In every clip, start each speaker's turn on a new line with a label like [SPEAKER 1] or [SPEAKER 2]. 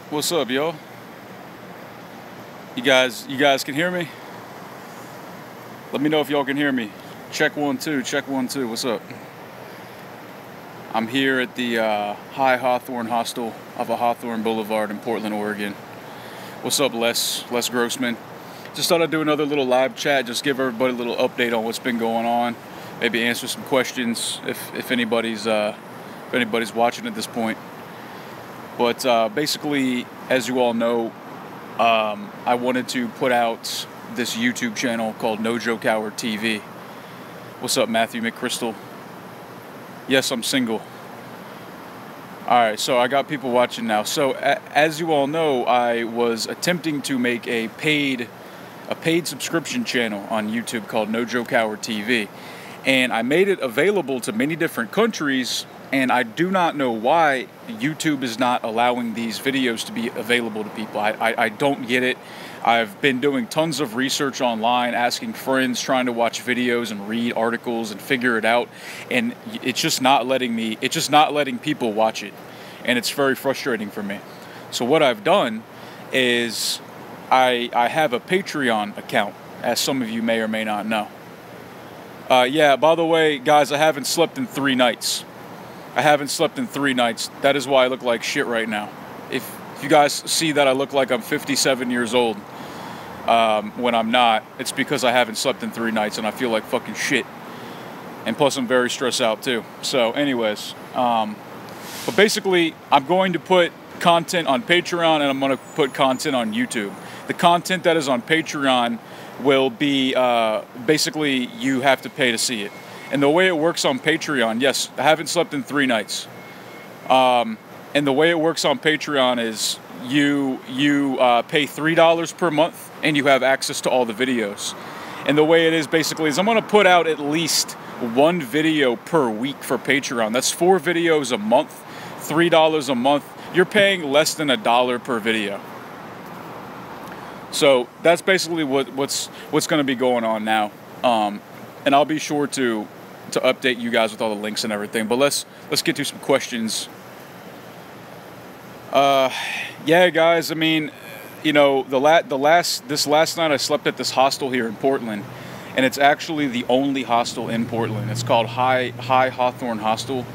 [SPEAKER 1] What's up, yo? You guys can hear me? Let me know if y'all can hear me. Check 1 2, check 1 2. What's up? I'm here at the High Hawthorne Hostel of a Hawthorne Boulevard in Portland, Oregon. What's up, Les Grossman? Just thought I'd do another little live chat, just give everybody a little update on what's been going on. Maybe answer some questions if anybody's watching at this point. But basically, as you all know, I wanted to put out this YouTube channel called No Joke Hour TV. What's up, Matthew McChrystal? Yes, I'm single. Alright, so I got people watching now. So, as you all know, I was attempting to make a paid subscription channel on YouTube called No Joke Hour TV. And I made it available to many different countries, and I do not know why YouTube is not allowing these videos to be available to people. I don't get it. I've been doing tons of research online, asking friends, trying to watch videos and read articles and figure it out, and it's just not letting people watch it, and it's very frustrating for me. So what I've done is I have a Patreon account, as some of you may or may not know. Yeah, by the way, guys, I haven't slept in 3 nights. That is why I look like shit right now. If you guys see that I look like I'm 57 years old when I'm not, it's because I haven't slept in 3 nights and I feel like fucking shit. And plus I'm very stressed out too. So anyways, but basically I'm going to put content on Patreon and I'm going to put content on YouTube. The content that is on Patreon will be basically you have to pay to see it. And the way it works on Patreon, yes, I haven't slept in 3 nights. And the way it works on Patreon is you pay $3 per month and you have access to all the videos. And the way it is basically is I'm going to put out at least 1 video per week for Patreon. That's 4 videos a month, $3 a month. You're paying less than $1 per video. So that's basically what's going to be going on now. And I'll be sure to update you guys with all the links and everything. But let's get to some questions. Yeah, guys. I mean, you know, this last night I slept at this hostel here in Portland, and it's actually the only hostel in Portland. It's called High Hawthorne Hostel,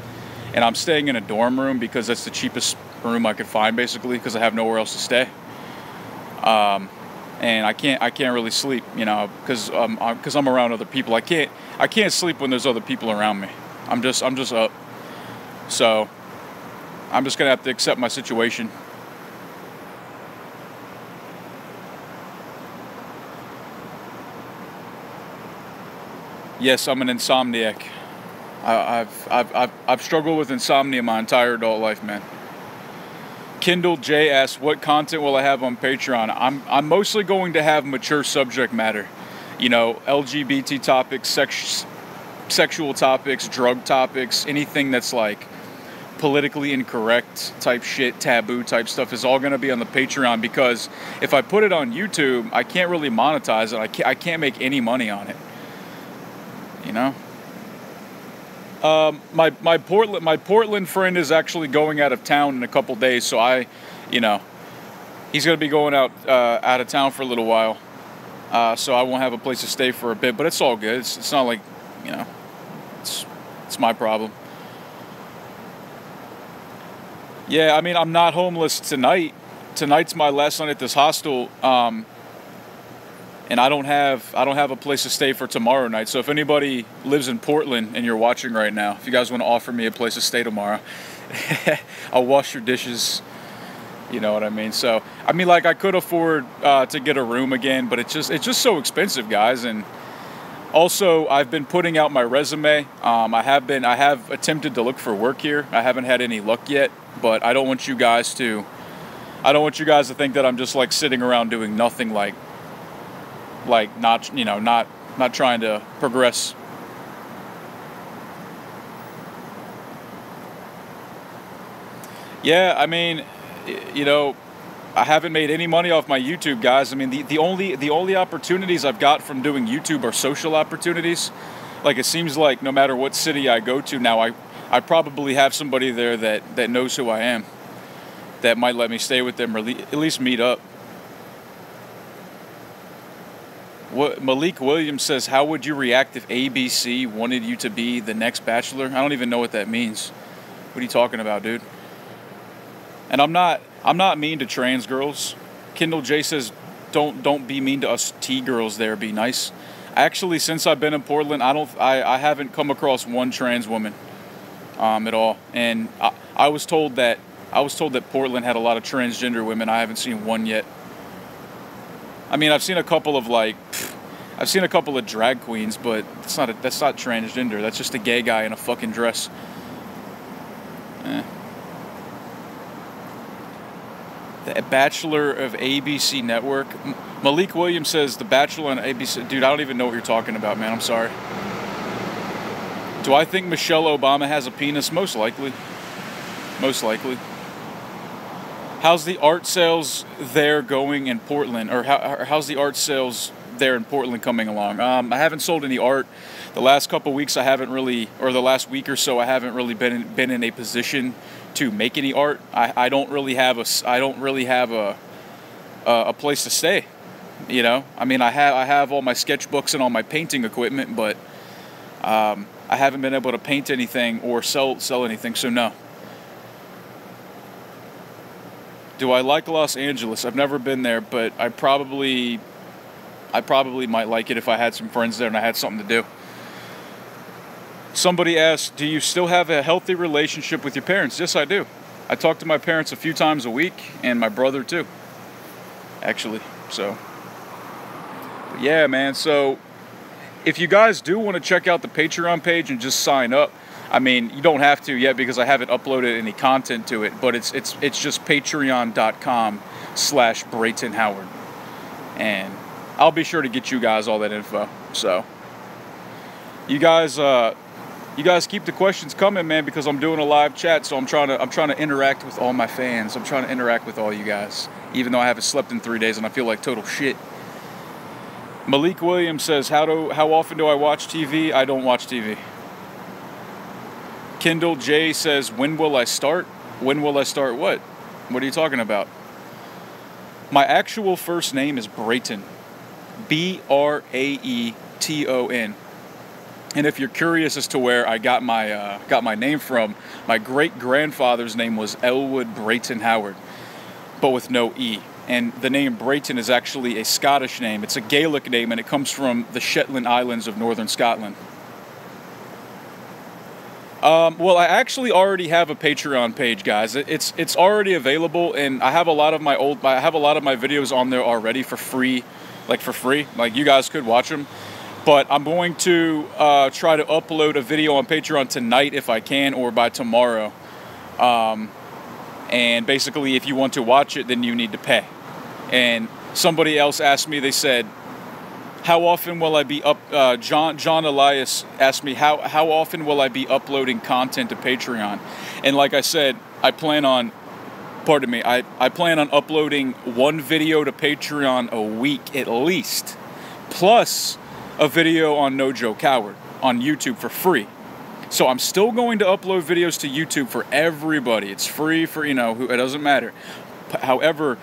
[SPEAKER 1] and I'm staying in a dorm room because that's the cheapest room I could find, basically, because I have nowhere else to stay. And I can't really sleep, you know, because I'm around other people. I can't sleep when there's other people around me. I'm just up. So I'm just gonna have to accept my situation. Yes, I'm an insomniac. I've struggled with insomnia my entire adult life, man. Kendall J asks, what content will I have on Patreon? I'm mostly going to have mature subject matter. You know, LGBT topics, sexual topics, drug topics, anything that's like politically incorrect type shit, taboo type stuff is all going to be on the Patreon, because if I put it on YouTube, I can't really monetize it. I can't make any money on it. You know? My Portland friend is actually going out of town in a couple days, so he's gonna be going out of town for a little while, so I won't have a place to stay for a bit. But it's all good. It's not like, you know, it's my problem. Yeah, I mean, I'm not homeless tonight. Tonight's my last night at this hostel. And I don't have a place to stay for tomorrow night. So if anybody lives in Portland and you're watching right now, if you guys want to offer me a place to stay tomorrow, I'll wash your dishes. You know what I mean? So I mean, like, I could afford to get a room again, but it's just so expensive, guys. And also, I've been putting out my resume. I have attempted to look for work here. I haven't had any luck yet, but I don't want you guys to think that I'm just like sitting around doing nothing, like not trying to progress. Yeah, I mean, you know, I haven't made any money off my YouTube, guys. I mean, the only opportunities I've got from doing YouTube are social opportunities. Like, it seems like no matter what city I go to now, I probably have somebody there that knows who I am. that might let me stay with them or at least meet up. What Malik Williams says, how would you react if ABC wanted you to be the next Bachelor? I don't even know what that means. What are you talking about, dude? And I'm not mean to trans girls. Kendall J says, don't be mean to us T girls there, be nice. Actually, since I've been in Portland, I haven't come across one trans woman at all. And I was told that Portland had a lot of transgender women. I haven't seen one yet. I mean, I've seen a couple of drag queens, but that's not transgender. That's just a gay guy in a fucking dress. The Bachelor of ABC Network. Malik Williams says The Bachelor on ABC. Dude, I don't even know what you're talking about, man. I'm sorry. Do I think Michelle Obama has a penis? Most likely. Most likely. How's the art sales there going in Portland? Or how's the art sales there in Portland coming along? I haven't sold any art. The last couple weeks I haven't really, or the last week or so I haven't really been in a position to make any art. I don't really have a place to stay. You know, I mean, I have all my sketchbooks and all my painting equipment, but I haven't been able to paint anything or sell anything. So no. Do I like Los Angeles? I've never been there, but I probably might like it if I had some friends there and I had something to do. Somebody asked, do you still have a healthy relationship with your parents? Yes, I do. I talk to my parents a few times a week, and my brother too, actually. So, but yeah, man. So, if you guys do want to check out the Patreon page and just sign up, I mean, you don't have to yet because I haven't uploaded any content to it, but it's just patreon.com/Brayton Howard. And I'll be sure to get you guys all that info. So, you guys keep the questions coming, man, because I'm doing a live chat, so I'm trying to interact with all my fans. I'm trying to interact with all you guys, even though I haven't slept in 3 days and I feel like total shit. Malik Williams says, how often do I watch TV? I don't watch TV. Kendall J says, when will I start? When will I start what? What are you talking about? My actual first name is Brayton. Braeton. And if you're curious as to where I got my name from, my great-grandfather's name was Elwood Brayton Howard, but with no E. And the name Brayton is actually a Scottish name. It's a Gaelic name, and it comes from the Shetland Islands of northern Scotland. Well, I actually already have a Patreon page, guys. It's already available, and I have a lot of my videos on there already for free, like you guys could watch them. But I'm going to try to upload a video on Patreon tonight if I can, or by tomorrow. And basically, if you want to watch it, then you need to pay. And somebody else asked me, they said, how often will I be John Elias asked me, how often will I be uploading content to Patreon? And like I said, I plan on uploading one video to Patreon a week at least, plus a video on No Joke Howard on YouTube for free. So I'm still going to upload videos to YouTube for everybody. It's free for, it doesn't matter. However,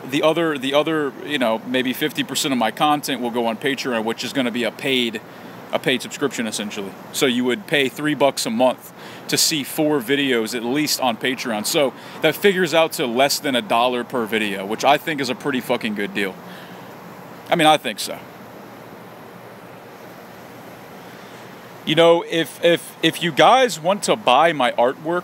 [SPEAKER 1] the other, maybe 50% of my content will go on Patreon, which is going to be a paid subscription essentially. So you would pay $3 a month to see 4 videos at least on Patreon. So that figures out to less than $1 per video, which I think is a pretty fucking good deal. I mean, I think so. If you guys want to buy my artwork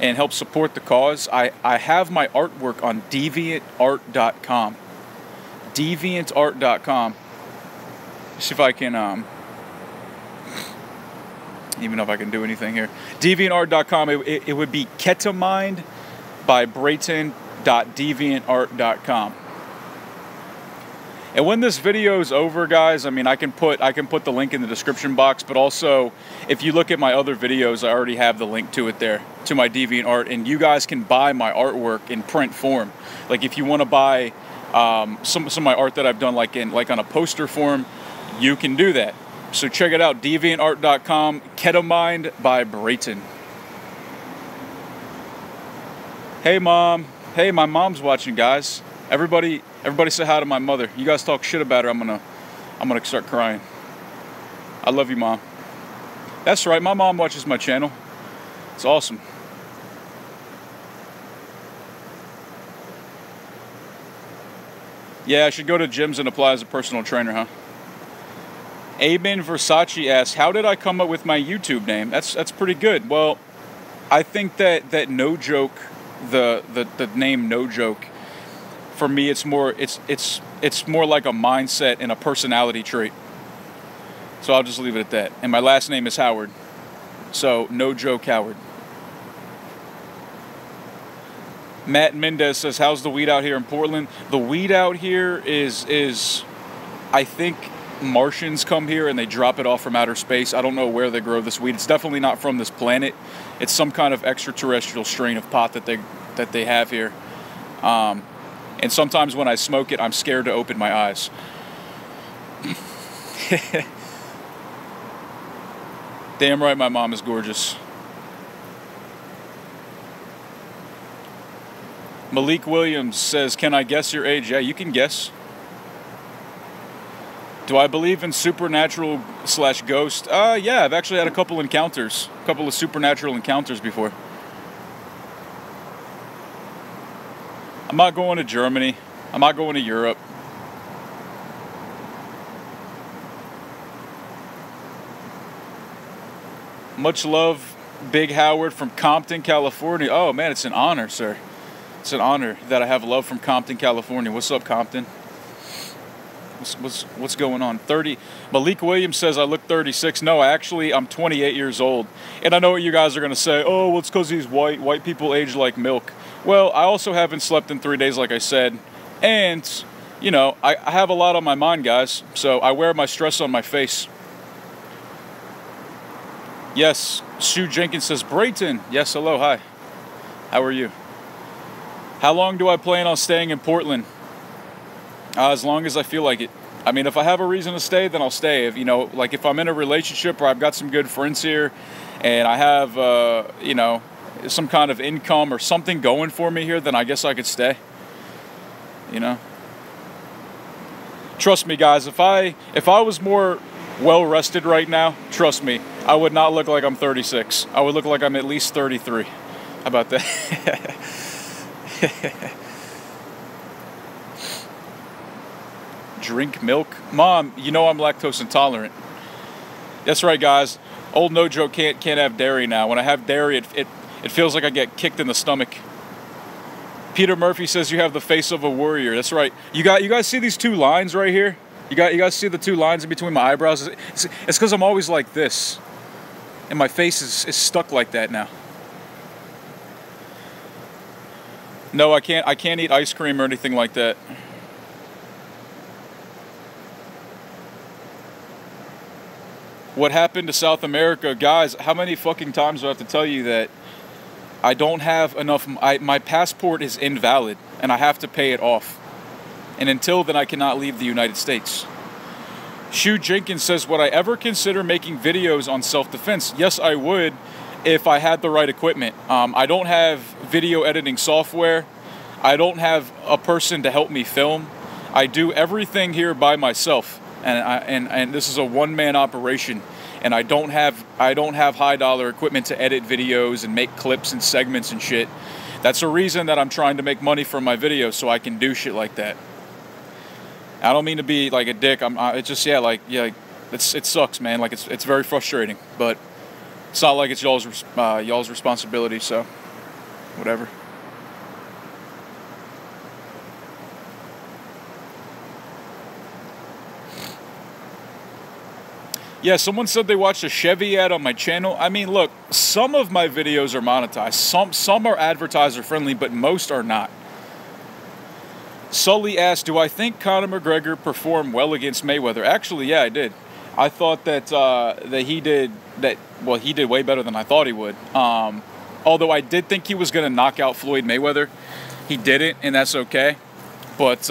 [SPEAKER 1] and help support the cause, I have my artwork on DeviantArt.com. DeviantArt.com. See if I can, even know if I can do anything here. DeviantArt.com. It would be Ketamine by Brayton.deviantart.com. And when this video is over, guys, I mean, I can put the link in the description box, but also, if you look at my other videos, I already have the link to it there, to my DeviantArt, and you guys can buy my artwork in print form. Like, if you want to buy some of my art that I've done, like on a poster form, you can do that. So check it out, DeviantArt.com, Ketamine by Brayton. Hey, Mom. Hey, my mom's watching, guys. Everybody say hi to my mother. You guys talk shit about her, I'm gonna start crying. I love you, Mom. That's right, my mom watches my channel. It's awesome. Yeah, I should go to gyms and apply as a personal trainer, huh? Aben Versace asks, how did I come up with my YouTube name? That's pretty good. Well, I think that No Joke, the name No Joke, for me it's more like a mindset and a personality trait. So I'll just leave it at that. And my last name is Howard. So No Joke Howard. Matt Mendez says, how's the weed out here in Portland? The weed out here is I think Martians come here and they drop it off from outer space. I don't know where they grow this weed. It's definitely not from this planet. It's some kind of extraterrestrial strain of pot that they have here. And sometimes when I smoke it, I'm scared to open my eyes. Damn right my mom is gorgeous. Malik Williams says, can I guess your age? Yeah, you can guess. Do I believe in supernatural / ghost? Yeah, I've actually had a couple encounters. A couple of supernatural encounters before. I'm not going to Germany. I'm not going to Europe. Much love, Big Howard from Compton, California. Oh man, it's an honor, sir. It's an honor that I have love from Compton, California. What's up, Compton? What's going on? 30. Malik Williams says I look 36. No, actually, I'm 28 years old. And I know what you guys are going to say. Oh, well, it's because he's white. White people age like milk. Well, I also haven't slept in 3 days, like I said. And, you know, I have a lot on my mind, guys. So I wear my stress on my face. Yes, Sue Jenkins says, Brayton. Yes, hello, hi. How are you? How long do I plan on staying in Portland? As long as I feel like it. I mean, if I have a reason to stay, then I'll stay. If, you know, like if I'm in a relationship or I've got some good friends here and I have, you know, some kind of income or something going for me here, then I guess I could stay. You know? Trust me, guys, if I was more well-rested right now, trust me, I would not look like I'm 36. I would look like I'm at least 33. How about that? Drink milk? Mom, you know I'm lactose intolerant. That's right, guys. Old No Joke can't have dairy now. When I have dairy, it feels like I get kicked in the stomach. Peter Murphy says you have the face of a warrior. That's right. You guys see these two lines right here? You guys see the two lines in between my eyebrows? It's because I'm always like this. And my face is stuck like that now. No, I can't eat ice cream or anything like that. What happened to South America? Guys, how many fucking times do I have to tell you that I don't have enough, my passport is invalid and I have to pay it off. And until then I cannot leave the United States. Shu Jenkins says, would I ever consider making videos on self-defense? Yes, I would if I had the right equipment. I don't have video editing software. I don't have a person to help me film. I do everything here by myself. And this is a one-man operation, and I don't have high-dollar equipment to edit videos and make clips and segments and shit. That's a reason that I'm trying to make money from my videos, so I can do shit like that. I don't mean to be like a dick. It's just it sucks, man. Like it's very frustrating, but it's not like it's y'all's responsibility. So whatever. Yeah, someone said they watched a Chevy ad on my channel. I mean, look, some of my videos are monetized. Some are advertiser friendly, but most are not. Sully asked, do I think Conor McGregor performed well against Mayweather? Actually, yeah, I did. I thought that he did way better than I thought he would. Although I did think he was going to knock out Floyd Mayweather. He didn't, and that's okay. But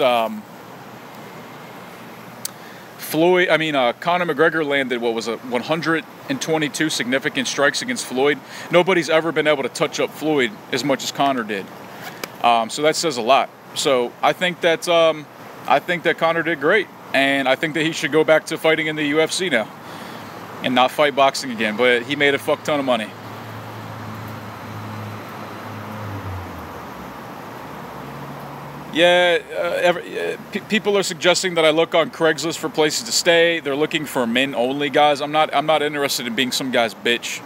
[SPEAKER 1] Conor McGregor landed, 122 significant strikes against Floyd. Nobody's ever been able to touch up Floyd as much as Conor did. So that says a lot. So I think that Conor did great, and I think that he should go back to fighting in the UFC now and not fight boxing again. But he made a fuck ton of money. Yeah, people are suggesting that I look on Craigslist for places to stay. They're looking for men only guys. I'm not interested in being some guy's bitch.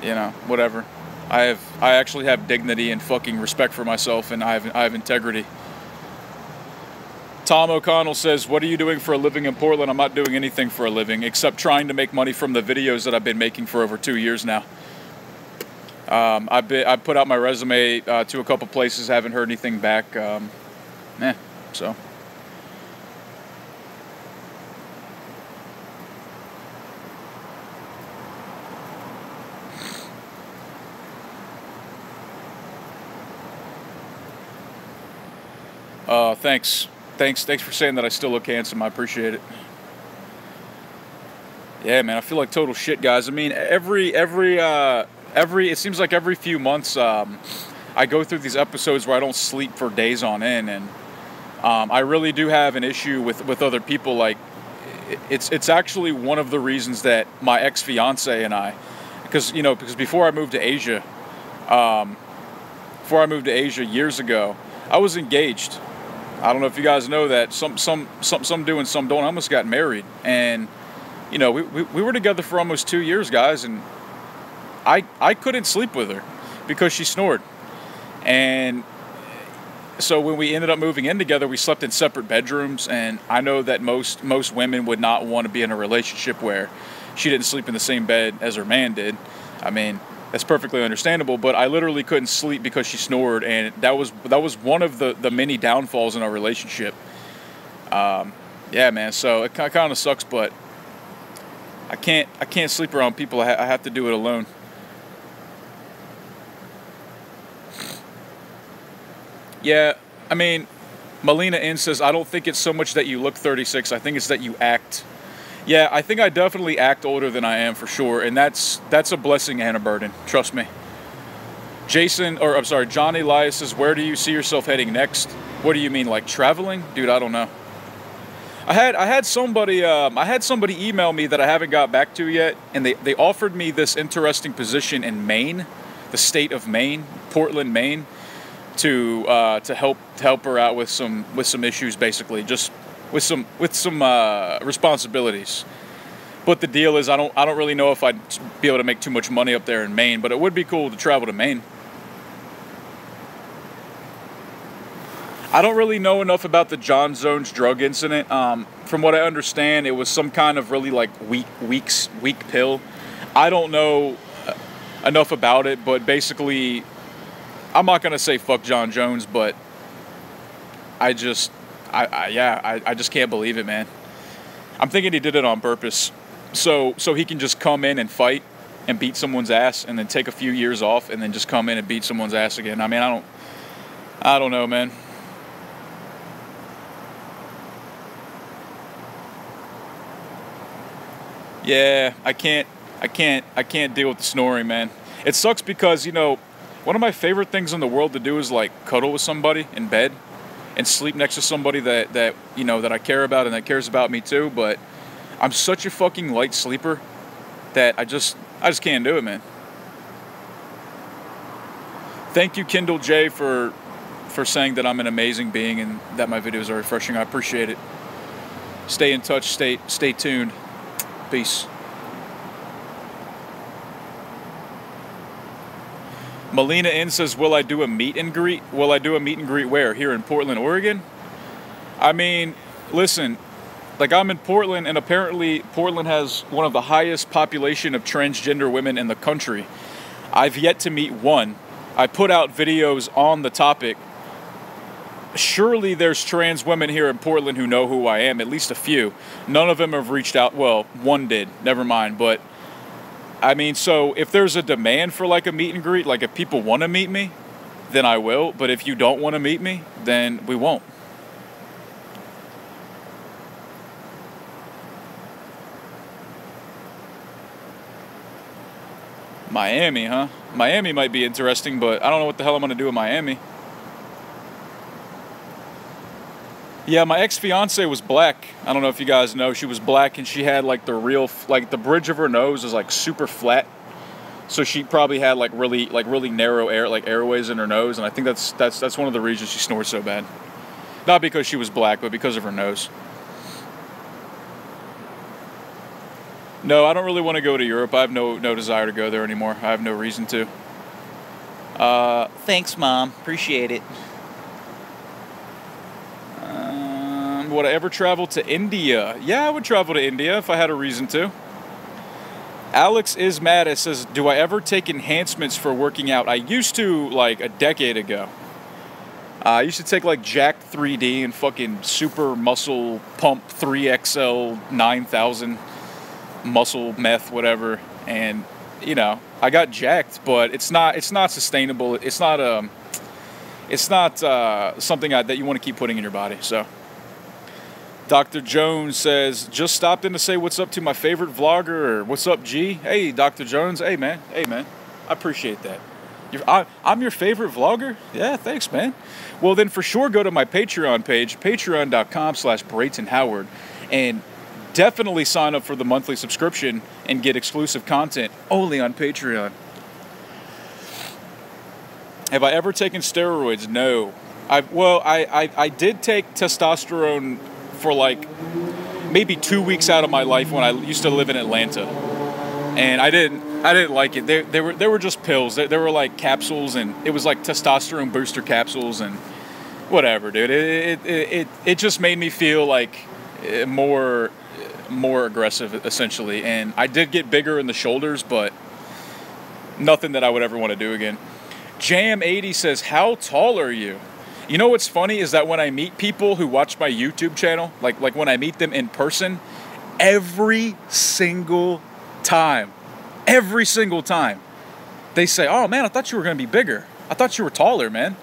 [SPEAKER 1] You know, whatever. I actually have dignity and fucking respect for myself, and I have integrity. Tom O'Connell says, "What are you doing for a living in Portland?" I'm not doing anything for a living except trying to make money from the videos that I've been making for over 2 years now. I put out my resume to a couple places, haven't heard anything back. So. Thanks for saying that I still look handsome. I appreciate it. Yeah, man, I feel like total shit, guys. I mean, it seems like every few months, I go through these episodes where I don't sleep for days on end, and I really do have an issue with other people. Like, it's actually one of the reasons that my ex-fiance and I, because before I moved to Asia, years ago, I was engaged. I don't know if you guys know that. Some do and some don't. I almost got married, and we were together for almost 2 years, guys, and I couldn't sleep with her because she snored. And so when we ended up moving in together, we slept in separate bedrooms, and I know that most women would not want to be in a relationship where she didn't sleep in the same bed as her man did. I mean, that's perfectly understandable, but I literally couldn't sleep because she snored, and that was one of the many downfalls in our relationship. Yeah, man, so it kind of sucks, but I can't sleep around people. I have to do it alone. Yeah, I mean, Melina N says, "I don't think it's so much that you look 36. I think it's that you act." Yeah, I think I definitely act older than I am for sure, and that's a blessing and a burden. Trust me. John Elias says, "Where do you see yourself heading next?" What do you mean, like traveling? Dude, I don't know. I had somebody email me that I haven't got back to yet, and they offered me this interesting position in Maine, the state of Maine, Portland, Maine, to help her out with some issues, basically, just with some responsibilities. But the deal is, I don't really know if I'd be able to make too much money up there in Maine, but it would be cool to travel to Maine. I don't really know enough about the John Jones drug incident. From what I understand, it was some kind of really like weak pill. I don't know enough about it, but basically, I'm not gonna say fuck John Jones, but I just can't believe it, man. I'm thinking he did it on purpose, so he can just come in and fight and beat someone's ass, and then take a few years off, and then just come in and beat someone's ass again. I mean, I don't know, man. Yeah, I can't deal with the snoring, man. It sucks because, one of my favorite things in the world to do is like cuddle with somebody in bed and sleep next to somebody that I care about and that cares about me too, but I'm such a fucking light sleeper that I just can't do it, man. Thank you, Kindle J, for saying that I'm an amazing being and that my videos are refreshing. I appreciate it. Stay in touch, stay tuned. Peace. Melina N says, "Will I do a meet and greet?" Will I do a meet and greet where? Here in Portland, Oregon? I mean, listen, like, I'm in Portland, and apparently Portland has one of the highest population of transgender women in the country. I've yet to meet one. I put out videos on the topic. Surely there's trans women here in Portland who know who I am, at least a few. None of them have reached out. Well, one did, never mind. But, I mean, so if there's a demand for like a meet and greet, like if people want to meet me, then I will. But if you don't want to meet me, then we won't. Miami, huh? Miami might be interesting, but I don't know what the hell I'm going to do in Miami. Yeah, my ex-fiance was black. I don't know if you guys know. She was black, and she had like the real, like the bridge of her nose is like super flat. So she probably had like really narrow airways in her nose, and I think that's one of the reasons she snores so bad. Not because she was black, but because of her nose. No, I don't really want to go to Europe. I have no desire to go there anymore. I have no reason to. Thanks, Mom. Appreciate it. Would I ever travel to India? Yeah, I would travel to India if I had a reason to. Alex is mad. It says, do I ever take enhancements for working out? I used to, like, a decade ago. I used to take, like, Jack 3D and fucking Super Muscle Pump 3XL 9000 muscle meth, whatever. And, you know, I got jacked, but it's not sustainable. It's not something that you want to keep putting in your body, so. Dr. Jones says, just stopped in to say what's up to my favorite vlogger, or what's up, G? Hey, Dr. Jones. Hey, man. I appreciate that. I'm your favorite vlogger? Yeah, thanks, man. Well, then for sure go to my Patreon page, patreon.com/BraytonHoward, and definitely sign up for the monthly subscription and get exclusive content only on Patreon. Have I ever taken steroids? No. I did take testosterone for like maybe 2 weeks out of my life when I used to live in Atlanta, and I didn't like it. They were just pills. They were like capsules, and it was like testosterone booster capsules and whatever, dude. It just made me feel like more aggressive, essentially. And I did get bigger in the shoulders, but nothing that I would ever want to do again. Jam80 says, how tall are you? You know what's funny is that when I meet people who watch my YouTube channel, like when I meet them in person, every single time, they say, oh man, I thought you were going to be bigger. I thought you were taller, man.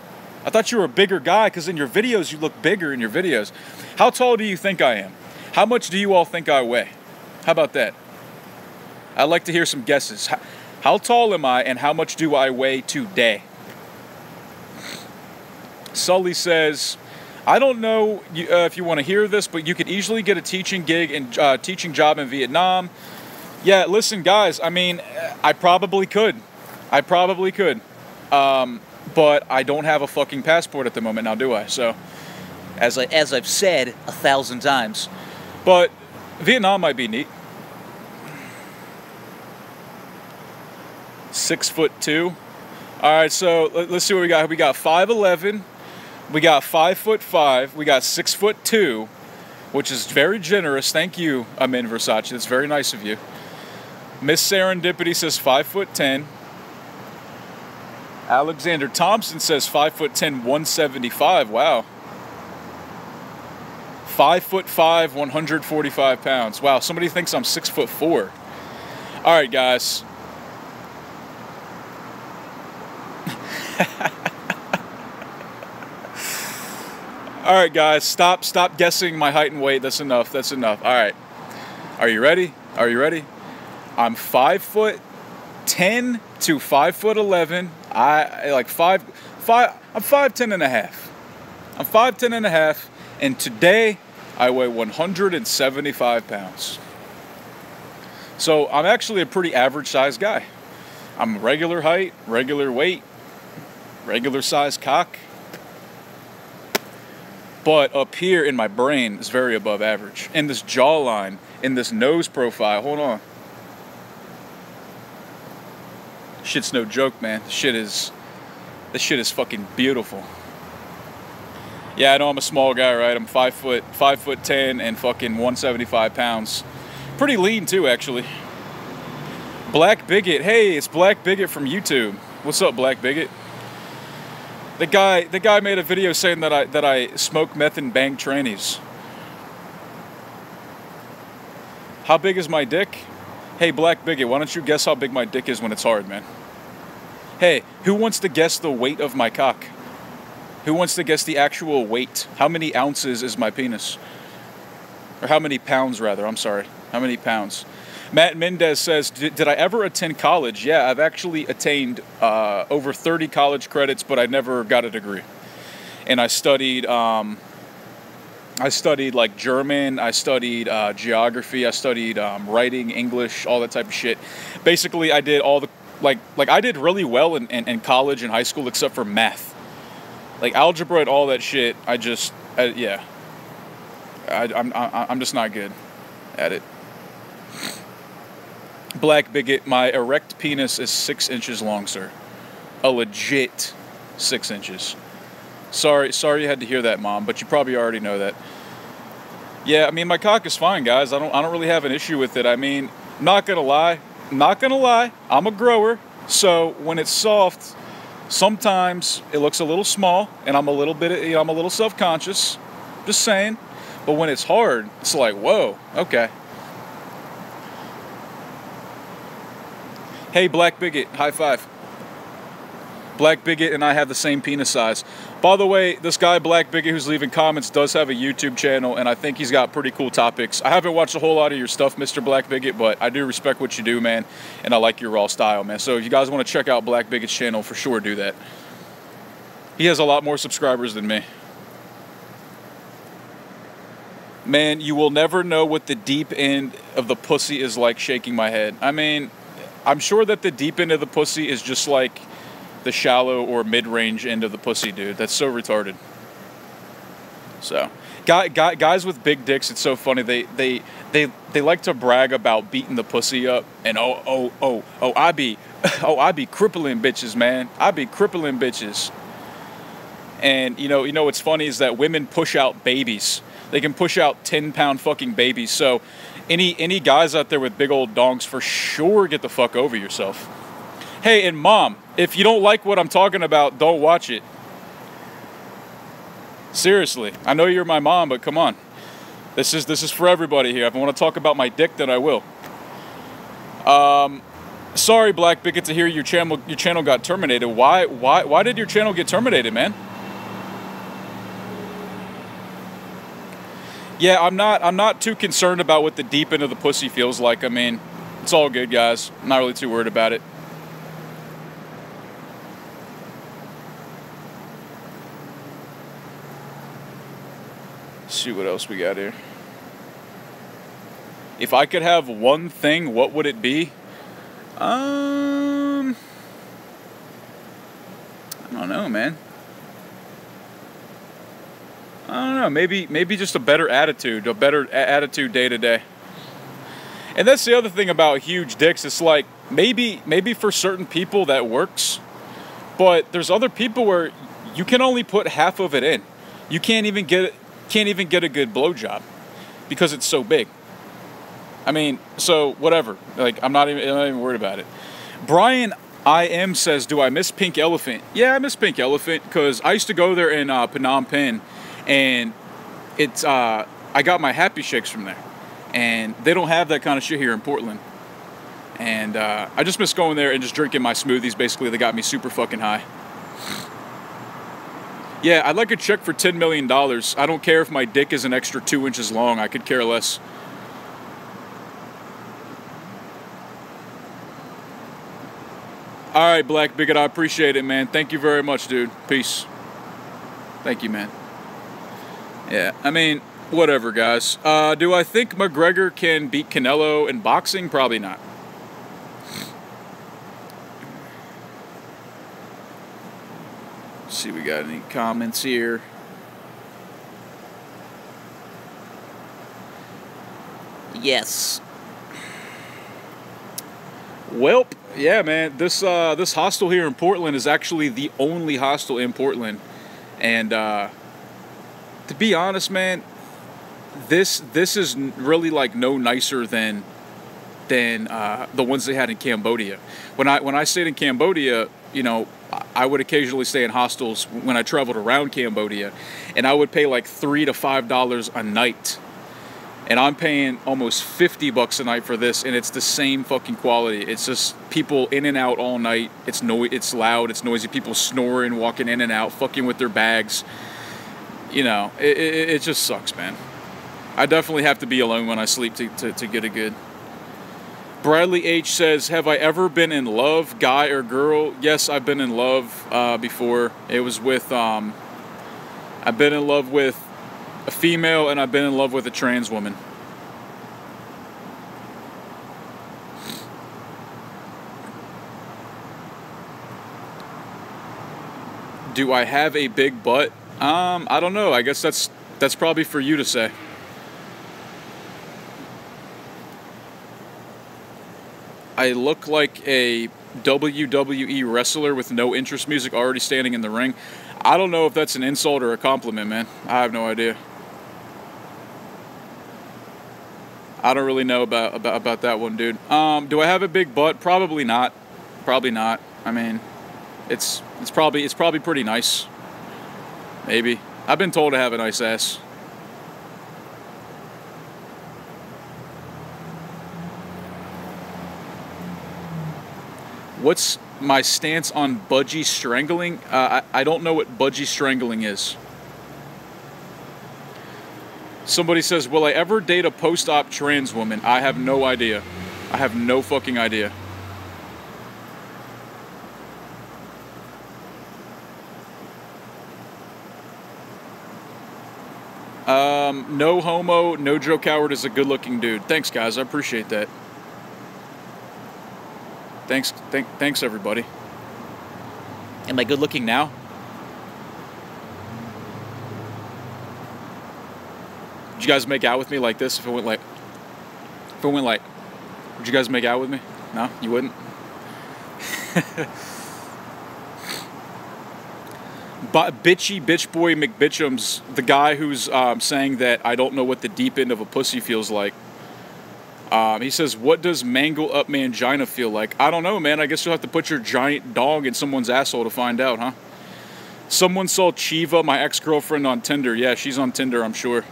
[SPEAKER 1] I thought you were a bigger guy, because in your videos, you look bigger in your videos. How tall do you think I am? How much do you all think I weigh? How about that? I'd like to hear some guesses. How tall am I, and how much do I weigh today? Sully says, I don't know if you want to hear this, but you could easily get a teaching gig and teaching job in Vietnam. Yeah, listen, guys, I mean, I probably could. But I don't have a fucking passport at the moment now, do I? So, as I've said 1,000 times. But Vietnam might be neat. 6'2". All right, so let's see what we got. We got 5'11". We got 5'5", we got 6'2", which is very generous. Thank you, Amin Versace. That's very nice of you. Miss Serendipity says 5'10". Alexander Thompson says 5'10", 175. Wow. 5'5", 145 pounds. Wow, somebody thinks I'm 6'4". All right, guys. All right, guys, stop guessing my height and weight. That's enough. All right. Are you ready? I'm 5'10" to 5'11". I'm 5'10" and a half. I'm 5'10" and a half, and today I weigh 175 pounds. So I'm actually a pretty average sized guy. I'm regular height, regular weight, regular size cock. But up here in my brain is very above average. And this jawline, in this nose profile, hold on. Shit's no joke, man. This shit is fucking beautiful. Yeah, I know I'm a small guy, right? I'm 5'10" and fucking 175 pounds. Pretty lean too, actually. Black Bigot, hey, it's Black Bigot from YouTube. What's up, Black Bigot? The guy made a video saying that I smoke meth and bang trannies. How big is my dick? Hey, Black Bigot, why don't you guess how big my dick is when it's hard, man? Hey, who wants to guess the weight of my cock? Who wants to guess the actual weight? How many ounces is my penis? Or how many pounds, rather, I'm sorry. How many pounds? Matt Mendez says, did I ever attend college? Yeah, I've actually attained over 30 college credits, but I never got a degree. And I studied like German, I studied geography, I studied writing, English, all that type of shit. Basically, I did all the, like I did really well in college and high school except for math. Like algebra and all that shit, I'm just not good at it. Black bigot, my erect penis is 6 inches long, sir. A legit 6 inches. Sorry you had to hear that, Mom, but you probably already know that. Yeah, I mean, my cock is fine, guys. I don't really have an issue with it. I mean, not gonna lie, I'm a grower, so when it's soft, sometimes it looks a little small, and I'm a little self-conscious. Just saying. But when it's hard, it's like, whoa, okay. Hey, Black Bigot, high five. Black Bigot and I have the same penis size. By the way, this guy, Black Bigot, who's leaving comments, does have a YouTube channel, and I think he's got pretty cool topics. I haven't watched a whole lot of your stuff, Mr. Black Bigot, but I do respect what you do, man, and I like your raw style, man. So if you guys want to check out Black Bigot's channel, for sure do that. He has a lot more subscribers than me. Man, you will never know what the deep end of the pussy is like, shaking my head. I mean, I'm sure that the deep end of the pussy is just like the shallow or mid-range end of the pussy, dude. That's so retarded. So, guys with big dicks, it's so funny. They like to brag about beating the pussy up, and I be crippling bitches, man. I be crippling bitches. And you know what's funny is that women push out babies. They can push out 10-pound fucking babies. So any guys out there with big old dongs, for sure get the fuck over yourself. Hey, and Mom, if you don't like what I'm talking about, don't watch it. Seriously, I know you're my mom, but come on. This is for everybody here. If I want to talk about my dick, then I will. Sorry, Black Bigot, to hear your channel got terminated. Why did your channel get terminated, man? Yeah, I'm not too concerned about what the deep end of the pussy feels like. I mean, it's all good, guys. I'm not really too worried about it. Let's see what else we got here. If I could have one thing, what would it be? I don't know, man. I don't know, maybe just a better attitude day to day. And that's the other thing about huge dicks. It's like maybe for certain people that works, but there's other people where you can only put half of it in. You can't even get a good blowjob because it's so big. I mean, so whatever. Like I'm not even worried about it. Brian IM says, "Do I miss Pink Elephant?" Yeah, I miss Pink Elephant because I used to go there in Phnom Penh. And it's I got my Happy Shakes from there, and they don't have that kind of shit here in Portland. And I just miss going there and just drinking my smoothies. Basically, they got me super fucking high. Yeah, I'd like a check for $10 million. I don't care if my dick is an extra 2 inches long. I could care less. All right, Black Bigot, I appreciate it, man. Thank you very much, dude. Peace. Thank you, man. Yeah, I mean, whatever, guys. Do I think McGregor can beat Canelo in boxing? Probably not. Let's see, we got any comments here? Yes. Welp, yeah, man. This hostel here in Portland is actually the only hostel in Portland, and to be honest, man, this is really like no nicer than the ones they had in Cambodia. When I stayed in Cambodia, you know, I would occasionally stay in hostels when I traveled around Cambodia, and I would pay like $3 to $5 a night. And I'm paying almost $50 a night for this, and it's the same fucking quality. It's just people in and out all night. It's loud, it's noisy, people snoring, walking in and out, fucking with their bags. You know, it just sucks, man. I definitely have to be alone when I sleep to get a good. Bradley H says, have I ever been in love, guy or girl? Yes, I've been in love before. It was with, I've been in love with a female, and I've been in love with a trans woman. Do I have a big butt? I don't know. I guess that's probably for you to say. I look like a WWE wrestler with no interest music already standing in the ring. I don't know if that's an insult or a compliment, man. I have no idea. I don't really know about that one, dude. Do I have a big butt? Probably not. Probably not. I mean, it's probably pretty nice. Maybe. I've been told to have a nice ass. What's my stance on budgie strangling? I don't know what budgie strangling is. Somebody says, will I ever date a post-op trans woman? I have no idea. I have no fucking idea. No homo, no Joe Coward is a good-looking dude. Thanks, guys. I appreciate that. Thanks, everybody. Am I good-looking now? Would you guys make out with me like this if it went like... Would you guys make out with me? No? You wouldn't? But bitch boy McBitchums, the guy who's saying that I don't know what the deep end of a pussy feels like. He says, what does mangle up mangina feel like? I don't know, man. I guess you'll have to put your giant dog in someone's asshole to find out, huh? Someone saw Chiva, my ex-girlfriend, on Tinder. Yeah, she's on Tinder, I'm sure.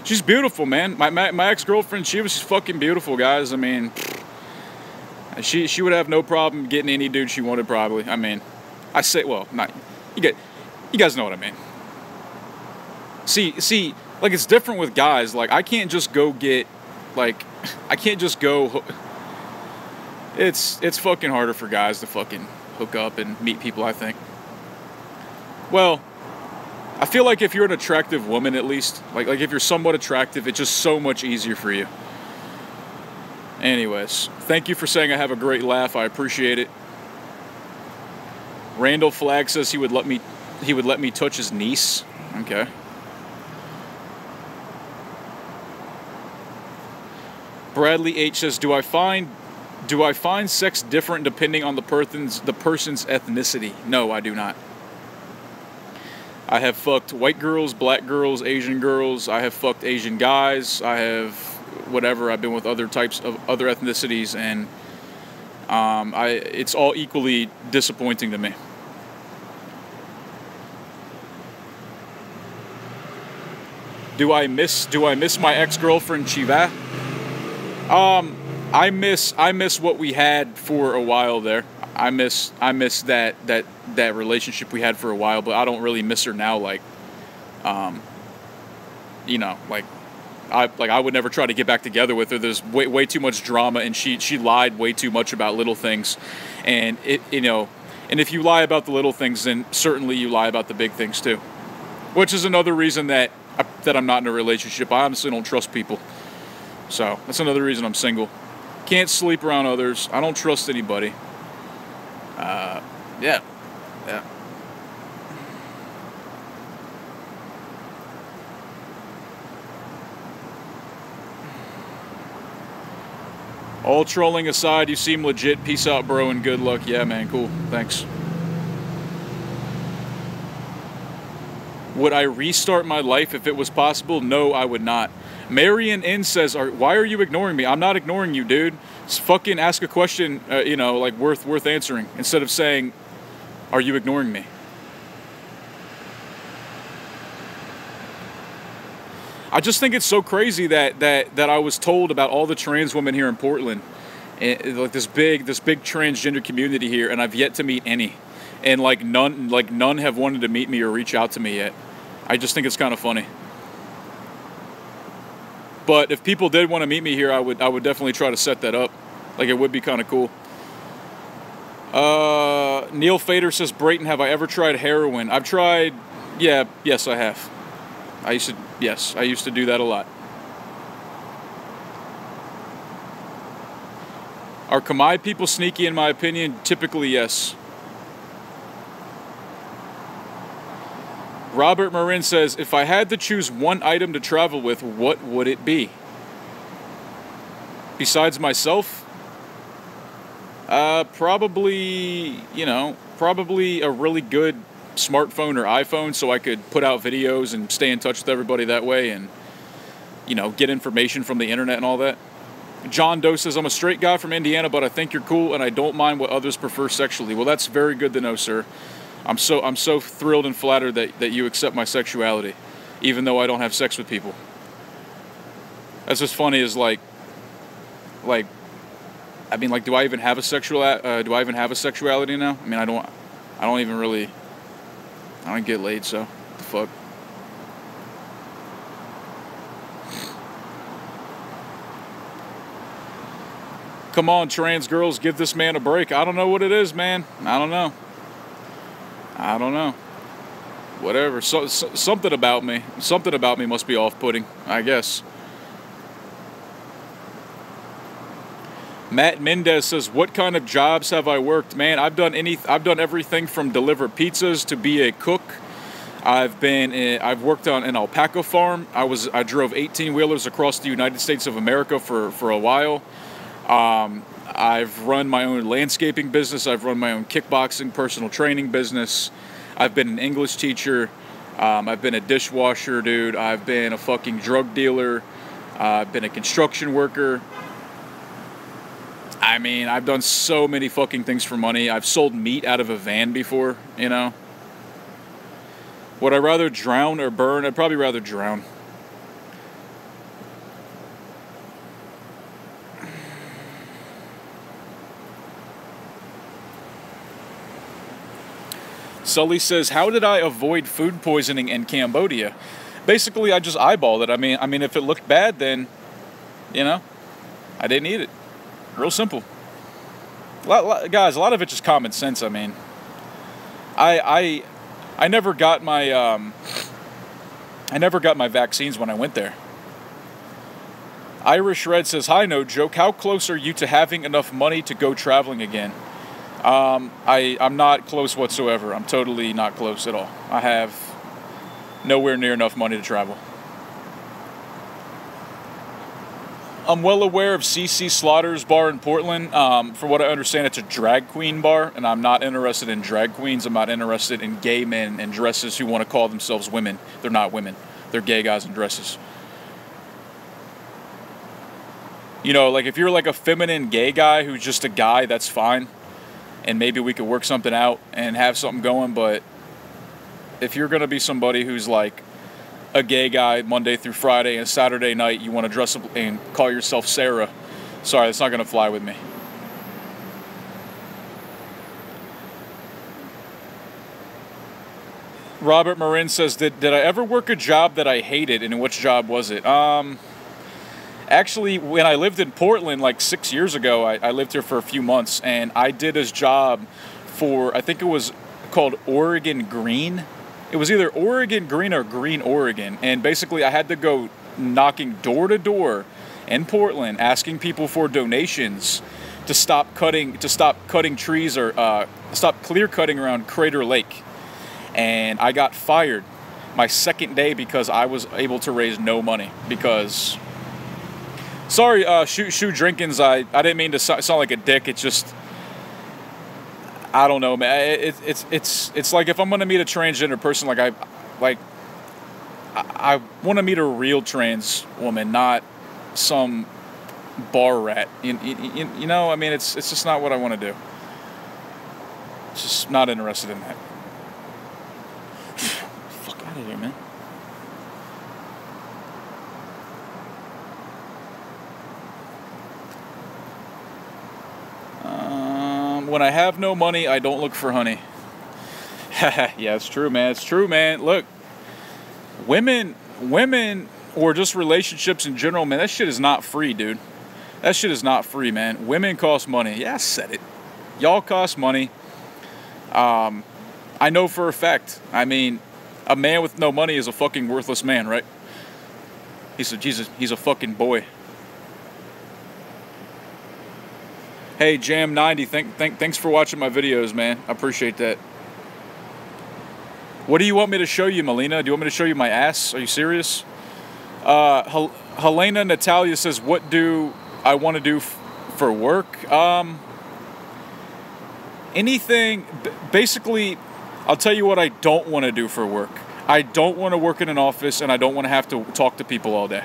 [SPEAKER 1] She's beautiful, man. My ex-girlfriend, she's fucking beautiful, guys. I mean, she would have no problem getting any dude she wanted, probably. I mean, I say, well, not... You guys know what I mean. See, like, it's different with guys. Like, I can't just go get, like, I can't just go, it's fucking harder for guys to fucking hook up and meet people, I think. Well, I feel like if you're an attractive woman, at least, like if you're somewhat attractive, it's just so much easier for you. Anyways, thank you for saying I have a great laugh. I appreciate it. Randall Flagg says he would let me touch his niece. Okay. Bradley H says, do I find sex different depending on the person's ethnicity? No, I do not. I have fucked white girls, black girls, Asian girls. I have fucked Asian guys. I have whatever. I've been with other types of other ethnicities, and it's all equally disappointing to me. Do I miss my ex-girlfriend Chiva? I miss what we had for a while there. I miss that relationship we had for a while, but I don't really miss her now. Like, you know, I would never try to get back together with her. There's way too much drama, and she lied way too much about little things, and and if you lie about the little things, then certainly you lie about the big things too, which is another reason that I'm not in a relationship. I honestly don't trust people, so that's another reason I'm single. Can't sleep around others. I don't trust anybody. Yeah. All trolling aside, you seem legit. Peace out, bro, and good luck. Yeah, man, cool. Thanks. Would I restart my life if it was possible? No, I would not. Marion N says, why are you ignoring me? I'm not ignoring you, dude. Just fucking ask a question, like worth answering, instead of saying, are you ignoring me? I just think it's so crazy that I was told about all the trans women here in Portland, and like this big transgender community here, and I've yet to meet any, and none have wanted to meet me or reach out to me yet. I just think it's kind of funny. But if people did want to meet me here, I would definitely try to set that up. Like, it would be kind of cool. Neil Fader says, Brayton, have I ever tried heroin? I've tried, yes, I have. I used to do that a lot. Are Khmer people sneaky in my opinion? Typically, yes. Robert Marin says, if I had to choose one item to travel with, what would it be? Besides myself? Probably a really good smartphone or iPhone so I could put out videos and stay in touch with everybody that way and, get information from the internet and all that. John Doe says, I'm a straight guy from Indiana, but I think you're cool and I don't mind what others prefer sexually. Well, that's very good to know, sir. I'm so thrilled and flattered that you accept my sexuality, even though I don't have sex with people. That's just funny as do I even have a sexuality now? I mean, I don't get laid, so what the fuck. Come on, trans girls, give this man a break. I don't know what it is, man. I don't know. Whatever. Something about me must be off-putting, I guess. Matt Mendez says, what kind of jobs have I worked? Man, I've done everything from deliver pizzas to be a cook. I've worked on an alpaca farm. I drove 18-wheelers across the United States of America for a while. I've run my own landscaping business. I've run my own kickboxing personal training business. I've been an English teacher. I've been a dishwasher, dude. I've been a fucking drug dealer. I've been a construction worker. I mean, I've done so many fucking things for money. I've sold meat out of a van before, Would I rather drown or burn? I'd probably rather drown. Sully says, how did I avoid food poisoning in Cambodia? Basically, I just eyeballed it. I mean, if it looked bad, then, I didn't eat it. Real simple. Guys, a lot of it's just common sense. I mean, I never got my vaccines when I went there. Irish Red says, hi, no joke. How close are you to having enough money to go traveling again? I'm not close whatsoever. I'm totally not close at all. I have nowhere near enough money to travel. I'm well aware of CC Slaughter's bar in Portland. From what I understand, it's a drag queen bar, and I'm not interested in drag queens. I'm not interested in gay men in dresses who want to call themselves women. They're not women. They're gay guys in dresses. Like if you're like a feminine gay guy who's just a guy, that's fine. And maybe we could work something out and have something going. But if you're going to be somebody who's like a gay guy Monday through Friday and Saturday night you want to dress up and call yourself Sarah, sorry, that's not going to fly with me. Robert Marin says, did I ever work a job that I hated, and which job was it? Actually, when I lived in Portland like 6 years ago, I lived here for a few months, and I did this job for, I think it was called Oregon Green. It was either Oregon Green or Green Oregon, and basically I had to go knocking door to door in Portland, asking people for donations to stop cutting trees or stop clear cutting around Crater Lake. And I got fired my second day because I was able to raise no money. Because, sorry, Shoe Drinkins, I didn't mean to sound like a dick. It's just, I don't know, man. It's like if I'm gonna meet a transgender person, I want to meet a real trans woman, not some bar rat. I mean, it's just not what I want to do. Just not interested in that. Fuck out of here, man. When I have no money, I don't look for honey. Yeah, it's true, man. It's true, man. Look, women or just relationships in general, man, that shit is not free, dude. That shit is not free, man. Women cost money. Yeah, I said it. Y'all cost money. I know for a fact. I mean, a man with no money is a fucking worthless man, right? He's a fucking boy. Hey, Jam90, thanks for watching my videos, man. I appreciate that. What do you want me to show you, Melina? Do you want me to show you my ass? Are you serious? Helena Natalia says, what do I want to do for work? Anything. Basically, I'll tell you what I don't want to do for work. I don't want to work in an office, and I don't want to have to talk to people all day.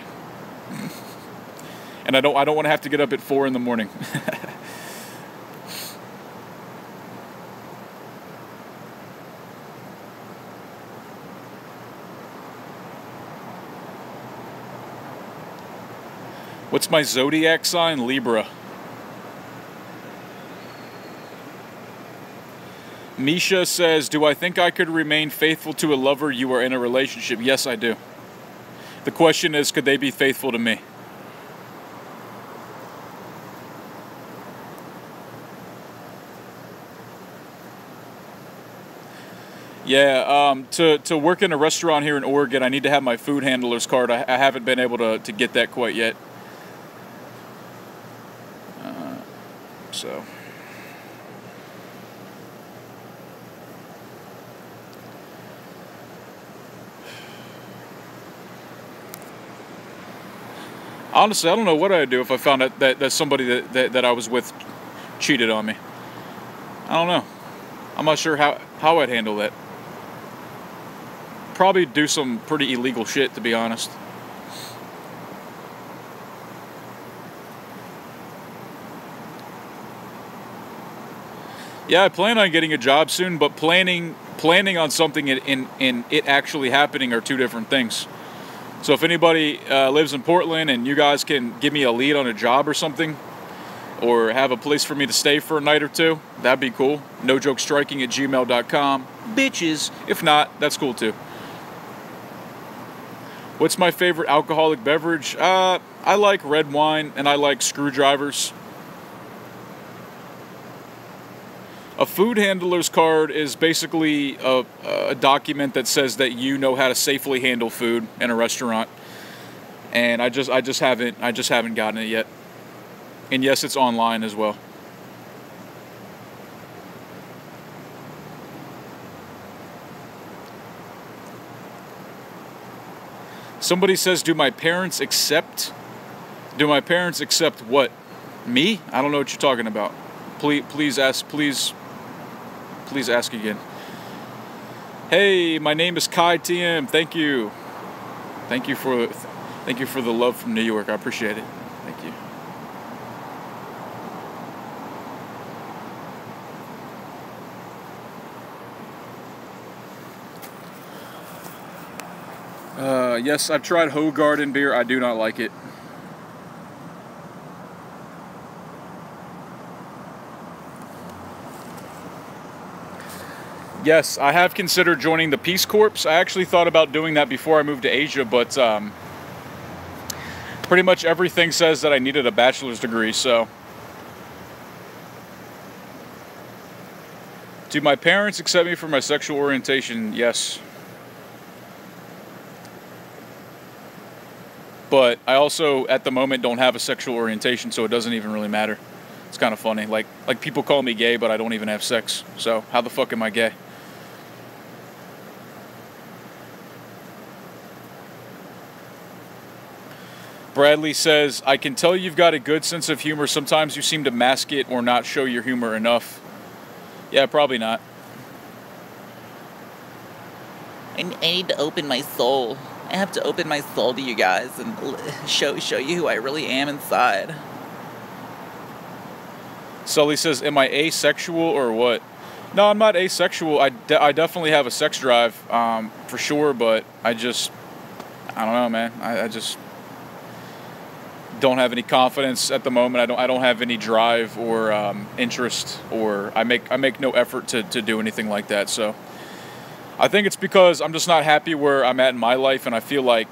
[SPEAKER 1] And I don't want to have to get up at 4 in the morning. What's my zodiac sign? Libra. Misha says, do I think I could remain faithful to a lover you are in a relationship? Yes, I do. The question is, could they be faithful to me? Yeah, to work in a restaurant here in Oregon, I need to have my food handler's card. I haven't been able to get that quite yet. So... Honestly, I don't know what I'd do if I found out that somebody that I was with cheated on me. I don't know. I'm not sure how I'd handle that. Probably do some pretty illegal shit, to be honest. Yeah, I plan on getting a job soon, but planning on something in it actually happening are two different things. So if anybody lives in Portland and you guys can give me a lead on a job or something, or have a place for me to stay for a night or two, that'd be cool. nojokestriking@gmail.com. Bitches. If not, that's cool too. What's my favorite alcoholic beverage? I like red wine and I like screwdrivers. A food handler's card is basically a document that says that you know how to safely handle food in a restaurant, and I just haven't gotten it yet. And yes, it's online as well. Somebody says, do my parents accept what? Me? I don't know what you're talking about. Please ask again. Hey, my name is Kai TM. Thank you for the love from New York. I appreciate it. Thank you. Yes, I've tried Hoegaarden beer. I do not like it. Yes, I have considered joining the Peace Corps. I actually thought about doing that before I moved to Asia, but pretty much everything says that I needed a bachelor's degree, so. Do my parents accept me for my sexual orientation? Yes. But I also, at the moment, don't have a sexual orientation, so it doesn't even really matter. It's kind of funny. Like people call me gay, but I don't even have sex. So how the fuck am I gay? Bradley says, I can tell you've got a good sense of humor. Sometimes you seem to mask it or not show your humor enough. Yeah, probably not.
[SPEAKER 2] I need to open my soul. I have to open my soul to you guys and show you who I really am inside.
[SPEAKER 1] Sully says, am I asexual or what? No, I'm not asexual. I definitely have a sex drive, for sure, but I don't know, man. I just don't have any confidence at the moment. I don't have any drive or interest, or I make no effort to do anything like that. So I think it's because I'm just not happy where I'm at in my life, and I feel like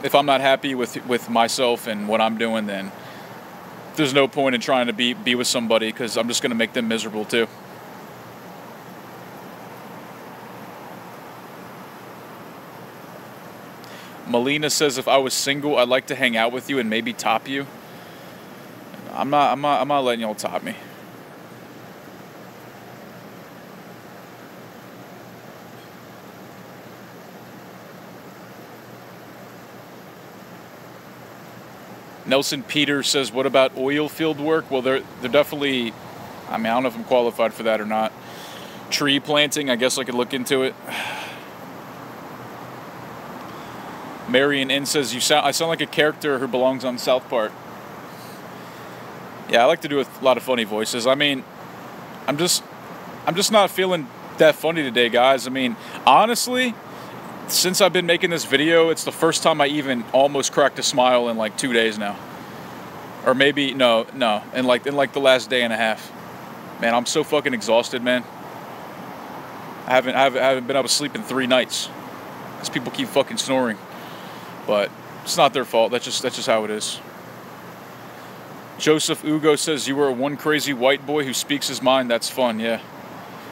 [SPEAKER 1] if I'm not happy with myself and what I'm doing, then there's no point in trying to be with somebody, because I'm just gonna make them miserable too. Melina says, if I was single, I'd like to hang out with you and maybe top you. I'm not letting y'all top me. Nelson Peters says, what about oil field work? Well, they're definitely, I mean, I don't know if I'm qualified for that or not. Tree planting, I guess I could look into it. Marion N says, I sound like a character who belongs on South Park. Yeah, I like to do a lot of funny voices. I mean, I'm just not feeling that funny today, guys. I mean, honestly, since I've been making this video, it's the first time I even almost cracked a smile in like 2 days now. Or maybe, no, in like the last day and a half. Man, I'm so fucking exhausted, man. I haven't been able to sleep in 3 nights, because people keep fucking snoring. But it's not their fault. That's just how it is. Joseph Ugo says, you are one crazy white boy who speaks his mind. That's fun. Yeah.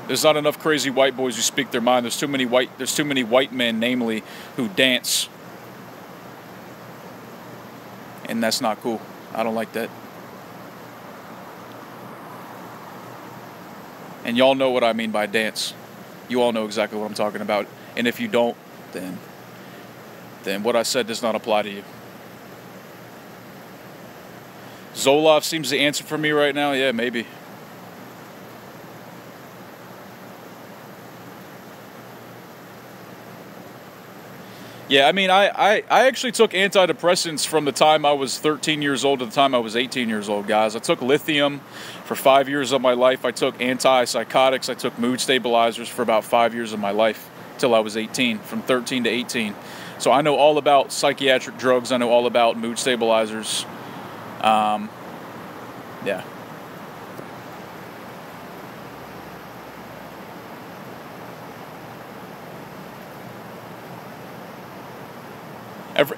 [SPEAKER 1] There's not enough crazy white boys who speak their mind. There's too many white men, namely, who dance. And that's not cool. I don't like that. And y'all know what I mean by dance. You all know exactly what I'm talking about. And if you don't, then what I said does not apply to you. Zoloff seems the answer for me right now. Yeah, maybe. Yeah, I mean, I actually took antidepressants from the time I was 13 years old to the time I was 18 years old, guys. I took lithium for 5 years of my life. I took antipsychotics. I took mood stabilizers for about 5 years of my life till I was 18, from 13 to 18. So I know all about psychiatric drugs. I know all about mood stabilizers. Yeah.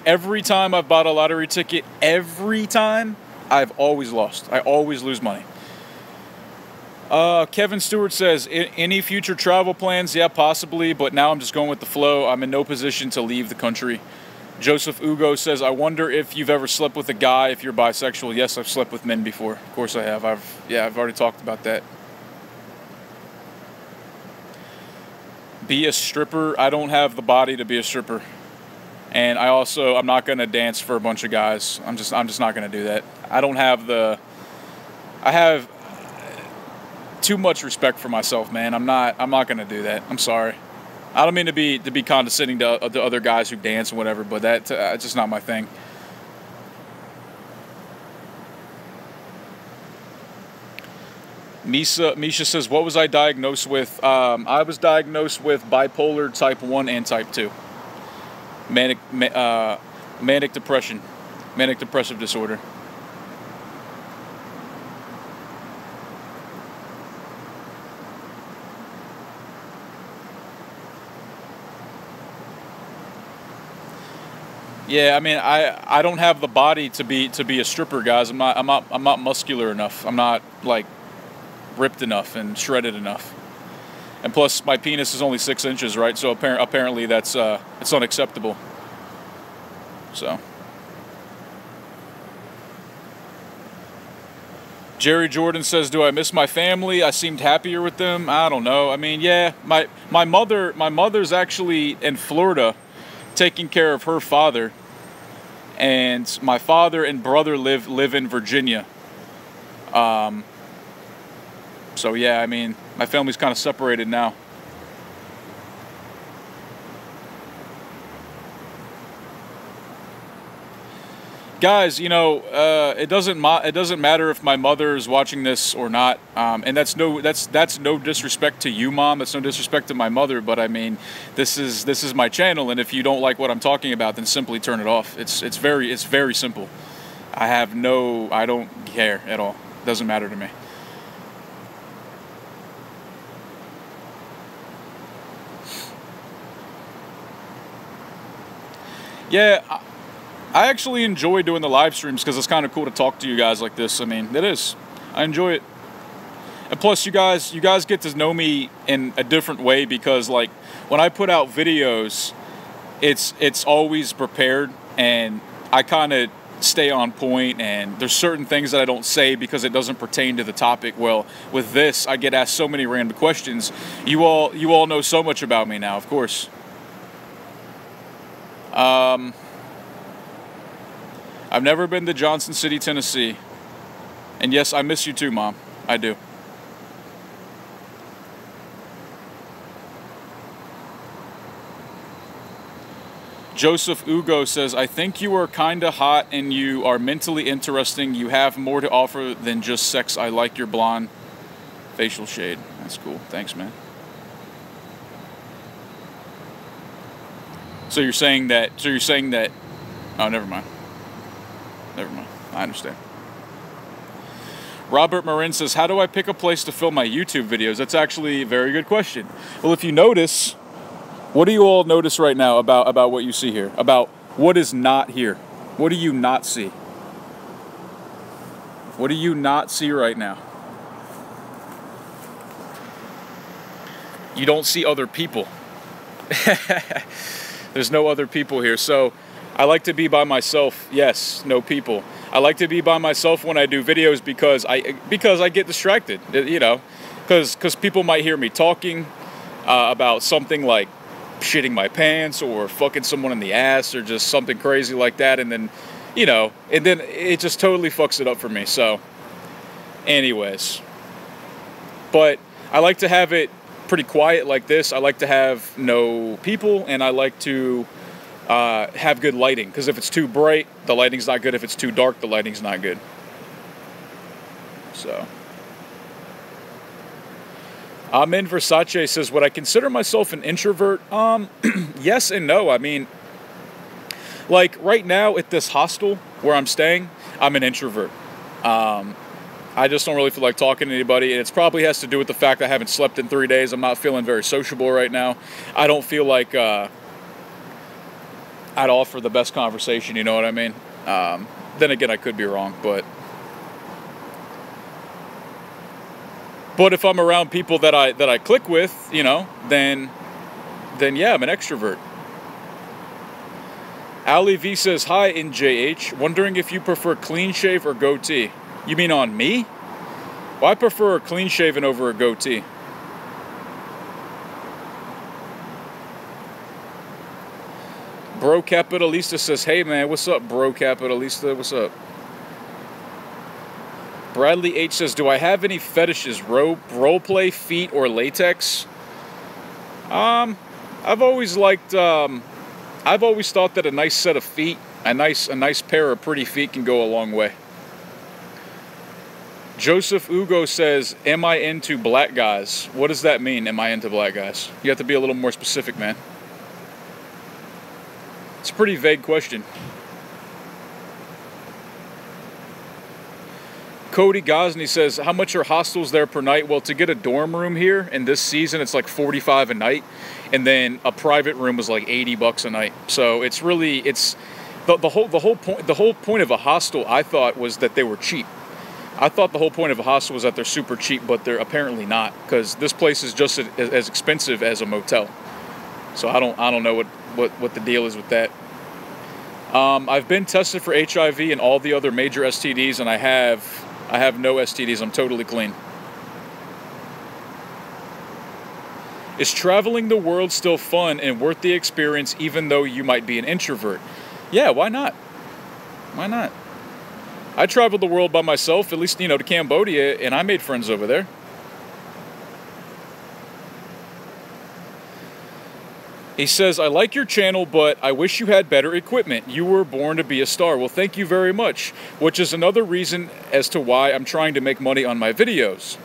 [SPEAKER 1] Every time I've bought a lottery ticket, every time, I've always lost. I always lose money. Kevin Stewart says, any future travel plans? Yeah, possibly, but now I'm just going with the flow. I'm in no position to leave the country. Joseph Ugo says, I wonder if you've ever slept with a guy if you're bisexual. Yes, I've slept with men before. Of course I have. I've already talked about that. Be a stripper? I don't have the body to be a stripper. And I'm not going to dance for a bunch of guys. I'm just not going to do that. I have too much respect for myself, man. I'm not going to do that. I'm sorry. I don't mean to be condescending to other guys who dance and whatever, but that's just not my thing. Misha says, what was I diagnosed with? I was diagnosed with bipolar type 1 and type 2. Manic depression, manic depressive disorder. Yeah, I mean, I don't have the body to be a stripper, guys. I'm not muscular enough. I'm not like ripped enough and shredded enough. And plus, my penis is only 6 inches, right? So apparently that's it's unacceptable. So. Jerry Jordan says, do I miss my family? I seemed happier with them. I don't know. I mean, yeah, my mother's actually in Florida taking care of her father. And my father and brother live in Virginia. So yeah, I mean, my family's kind of separated now. Guys, you know, it doesn't matter if my mother is watching this or not, and that's no disrespect to you, Mom. That's no disrespect to my mother. But I mean, this is my channel, and if you don't like what I'm talking about, then simply turn it off. It's very simple. I don't care at all. It doesn't matter to me. Yeah. I actually enjoy doing the live streams because it's kind of cool to talk to you guys like this. I mean, it is. I enjoy it. And plus, you guys get to know me in a different way because, like, when I put out videos, it's always prepared, and I kind of stay on point, and there's certain things that I don't say because it doesn't pertain to the topic. Well, with this, I get asked so many random questions. You all know so much about me now, of course. I've never been to Johnson City, Tennessee. And yes, I miss you too, Mom. I do. Joseph Ugo says, I think you are kinda hot and you are mentally interesting. You have more to offer than just sex. I like your blonde facial shade. That's cool. Thanks, man. So you're saying that, oh, never mind. Never mind. I understand. Robert Marin says, how do I pick a place to film my YouTube videos? That's actually a very good question. Well, if you notice, what do you all notice right now about what you see here? About what is not here? What do you not see? What do you not see right now? You don't see other people. There's no other people here. So I like to be by myself. Yes, no people. I like to be by myself when I do videos because I get distracted, you know, because people might hear me talking about something like shitting my pants or fucking someone in the ass or just something crazy like that, and then, you know, and then it just totally fucks it up for me. So anyways, but I like to have it pretty quiet like this. I like to have no people, and I like to have good lighting, because if it's too bright, the lighting's not good. If it's too dark, the lighting's not good. So Amin Versace says, would I consider myself an introvert? Yes and no. I mean, like right now at this hostel where I'm staying, I'm an introvert. I just don't really feel like talking to anybody, and it probably has to do with the fact I haven't slept in 3 days. I'm not feeling very sociable right now. I don't feel like I'd offer the best conversation, you know what I mean? Then again, I could be wrong, but if I'm around people that I click with, you know, then yeah, I'm an extrovert. Ali V says, hi, NJH. Wondering if you prefer clean shave or goatee. You mean on me? Well, I prefer a clean shaven over a goatee. Bro Capitalista says, hey man, what's up, Bro Capitalista? What's up? Bradley H says, do I have any fetishes? Role play, feet, or latex? I've always liked, I've always thought that a nice set of feet, a nice pair of pretty feet can go a long way. Joseph Ugo says, am I into black guys? What does that mean, am I into black guys? You have to be a little more specific, man. It's a pretty vague question. Cody Gosney says, how much are hostels there per night? Well, to get a dorm room here in this season, it's like $45 a night. And then a private room was like $80 a night. So it's really, it's the whole point of a hostel, I thought, was that they were cheap. I thought the whole point of a hostel was that they're super cheap, but they're apparently not, because this place is just as expensive as a motel. So I don't know what the deal is with that. I've been tested for HIV and all the other major STDs, and I have no STDs. I'm totally clean. Is traveling the world still fun and worth the experience, even though you might be an introvert? Yeah, why not? Why not? I traveled the world by myself, at least, you know, to Cambodia, and I made friends over there. He says, I like your channel, but I wish you had better equipment. You were born to be a star. Well, thank you very much, which is another reason as to why I'm trying to make money on my videos.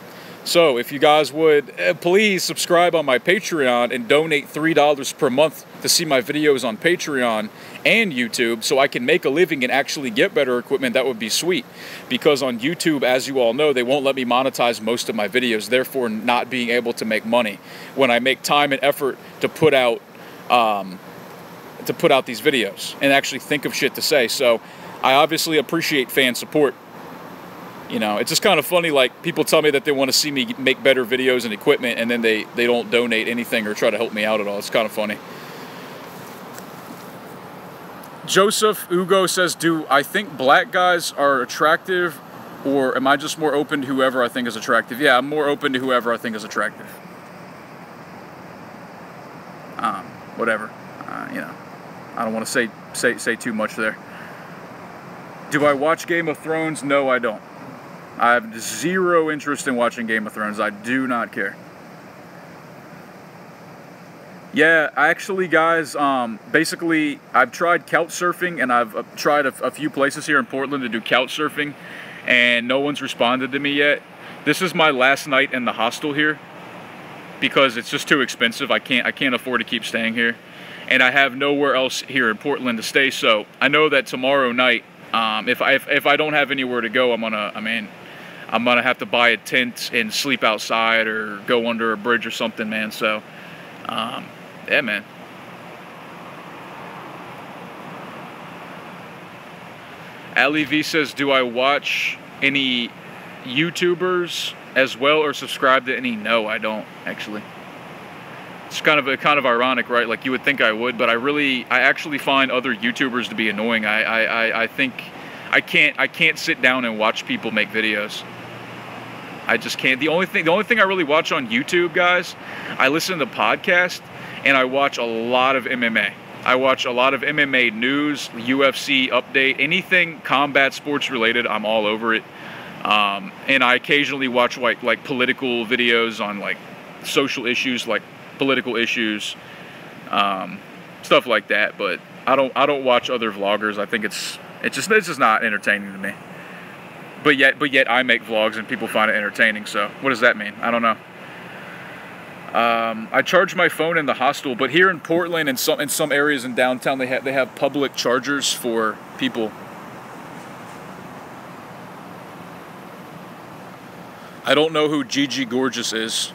[SPEAKER 1] So if you guys would, please subscribe on my Patreon and donate $3 per month to see my videos on Patreon and YouTube so I can make a living and actually get better equipment. That would be sweet. Because on YouTube, as you all know, they won't let me monetize most of my videos, therefore not being able to make money. When I make time and effort to put out to put out these videos and actually think of shit to say. So I obviously appreciate fan support. You know, it's just kind of funny, like, people tell me that they want to see me make better videos and equipment, and then they don't donate anything or try to help me out at all. It's kind of funny. Joseph Ugo says, do I think black guys are attractive, or am I just more open to whoever I think is attractive? Yeah, I'm more open to whoever I think is attractive. Whatever. You know, I don't want to say too much there. Do I watch Game of Thrones? No, I don't. I have zero interest in watching Game of Thrones. I do not care. Yeah, actually, guys, basically, I've tried couch surfing, and I've tried a few places here in Portland to do couch surfing, and no one's responded to me yet. This is my last night in the hostel here, because it's just too expensive. I can't afford to keep staying here, and I have nowhere else here in Portland to stay. So I know that tomorrow night, if I don't have anywhere to go, I'm gonna have to buy a tent and sleep outside or go under a bridge or something, man. So, yeah, man. Ali V says, do I watch any YouTubers as well or subscribe to any? No, I don't, actually. It's kind of ironic, right? Like, you would think I would, but I actually find other YouTubers to be annoying. I think I can't sit down and watch people make videos. I just can't. The only thing I really watch on YouTube, guys, I listen to podcasts, and I watch a lot of MMA. I watch a lot of MMA news, UFC update, anything combat sports related, I'm all over it. And I occasionally watch like political videos on like social issues, like political issues, stuff like that. But I don't watch other vloggers. I think it's just not entertaining to me. But yet I make vlogs and people find it entertaining. So what does that mean? I don't know. I charge my phone in the hostel, but here in Portland and in some areas in downtown, they have public chargers for people. I don't know who Gigi Gorgeous is.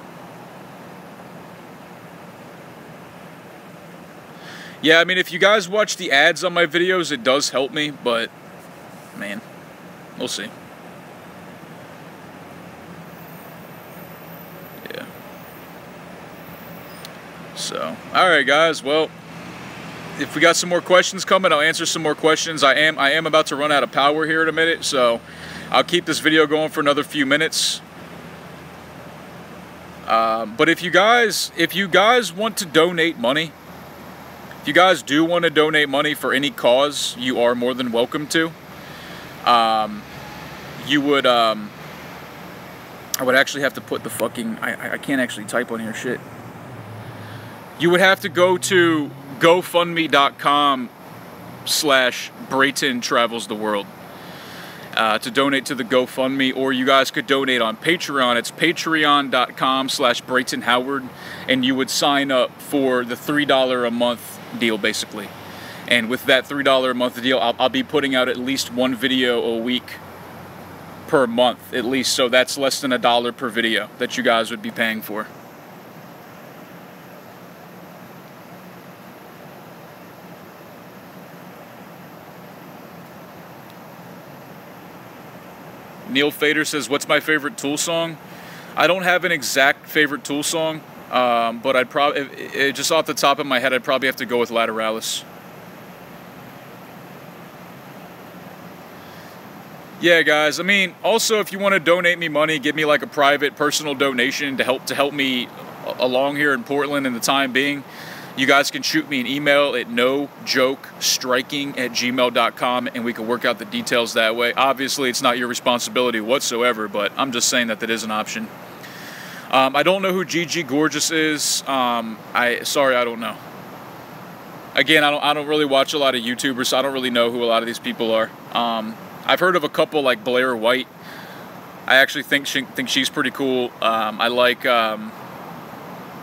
[SPEAKER 1] Yeah, I mean, if you guys watch the ads on my videos, it does help me, but man, we'll see. Yeah. So, alright guys, well, if we got some more questions coming, I'll answer some more questions. I am about to run out of power here in a minute, so I'll keep this video going for another few minutes. But if you guys want to donate money, if you guys do want to donate money for any cause, you are more than welcome to. You would, I would actually have to put the fucking, I can't actually type on here, shit. You would have to go to GoFundMe.com/Brayton Travels the World to donate to the GoFundMe, or you guys could donate on Patreon. It's patreon.com/Brayton Howard, and you would sign up for the $3 a month deal, basically. And with that $3 a month deal, I'll be putting out at least one video a week per month, at least. So that's less than $1 per video that you guys would be paying for. Neil Fader says, what's my favorite Tool song? I don't have an exact favorite Tool song, but I'd probably, just off the top of my head, I'd probably have to go with Lateralis. Yeah, guys, I mean, also, if you want to donate me money, give me like a private, personal donation to help me along here in Portland in the time being, you guys can shoot me an email at nojokestriking@gmail.com, and we can work out the details that way. Obviously, it's not your responsibility whatsoever, but I'm just saying that is an option. I don't know who Gigi Gorgeous is. Sorry, I don't know. Again, I don't really watch a lot of YouTubers, so I don't really know who a lot of these people are. I've heard of a couple like Blair White. I actually think she's pretty cool. I like